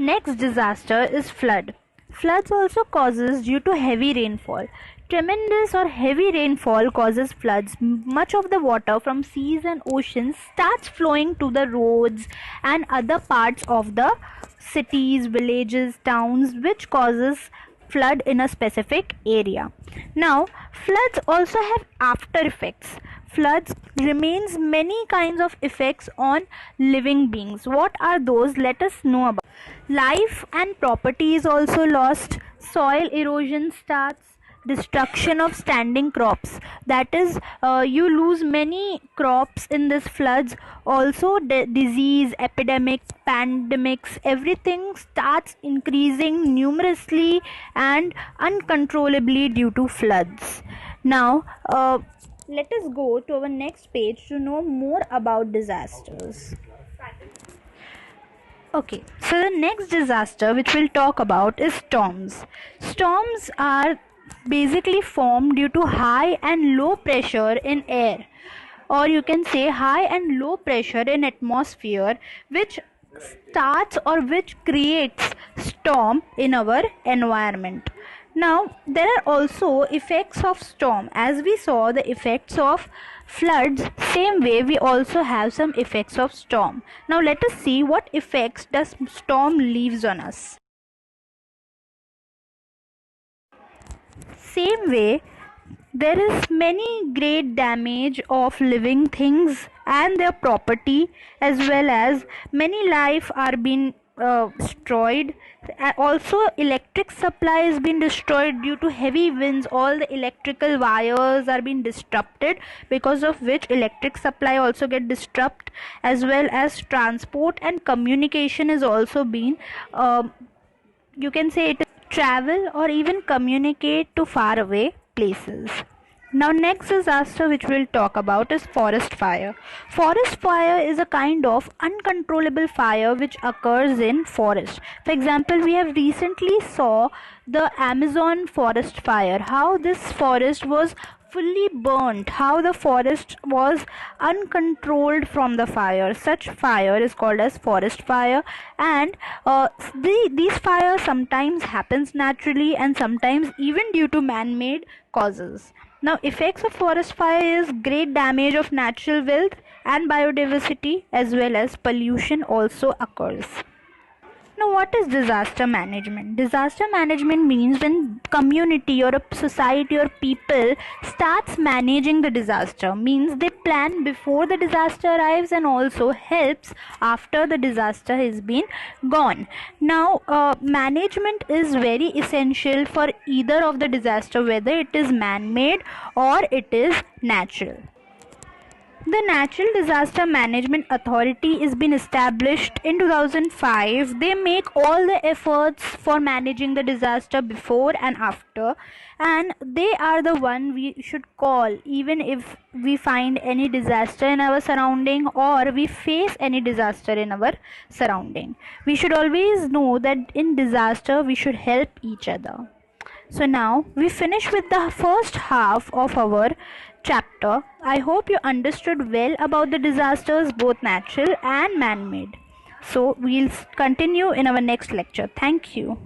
Next disaster is flood. Floods also causes due to heavy rainfall. Tremendous or heavy rainfall causes floods. Much of the water from seas and oceans starts flowing to the roads and other parts of the cities, villages, towns, which causes flood in a specific area. Now, floods also have after effects. Floods remains many kinds of effects on living beings. What are those? Let us know about. Life and property is also lost. Soil erosion starts. Destruction of standing crops, that is, you lose many crops in this floods. Also disease, epidemic, pandemics, everything starts increasing numerously and uncontrollably due to floods. Now let us go to our next page to know more about disasters. Okay, so the next disaster which we'll talk about is storms. Storms are basically formed due to high and low pressure in air, or you can say high and low pressure in atmosphere, which starts or which creates storm in our environment. Now there are also effects of storm. As we saw the effects of floods, same way we also have some effects of storm. Now let us see what effects does storm leaves on us. Same way, there is many great damage of living things and their property, as well as many life are being destroyed. Also electric supply is being destroyed due to heavy winds. All the electrical wires are being disrupted, because of which electric supply also get disrupted, as well as transport and communication is also being you can say it is travel or even communicate to far away places. Now next disaster which we'll talk about is forest fire. Forest fire is a kind of uncontrollable fire which occurs in forest. For example, we have recently saw the Amazon forest fire, how this forest was fully burnt, how the forest was uncontrolled from the fire. Such fire is called as forest fire, and these fires sometimes happens naturally and sometimes even due to man-made causes. Now effects of forest fire is great damage of natural wealth and biodiversity, as well as pollution also occurs. Now what is disaster management? Disaster management means when community or a society or people starts managing the disaster, means they plan before the disaster arrives and also helps after the disaster has been gone. Now management is very essential for either of the disaster, whether it is man-made or it is natural. The Natural Disaster Management Authority is been established in 2005. They make all the efforts for managing the disaster before and after, and they are the one we should call even if we find any disaster in our surrounding or we face any disaster in our surrounding. We should always know that in disaster we should help each other. So now we finish with the first half of our chapter. I hope you understood well about the disasters, both natural and man-made. So we'll continue in our next lecture. Thank you.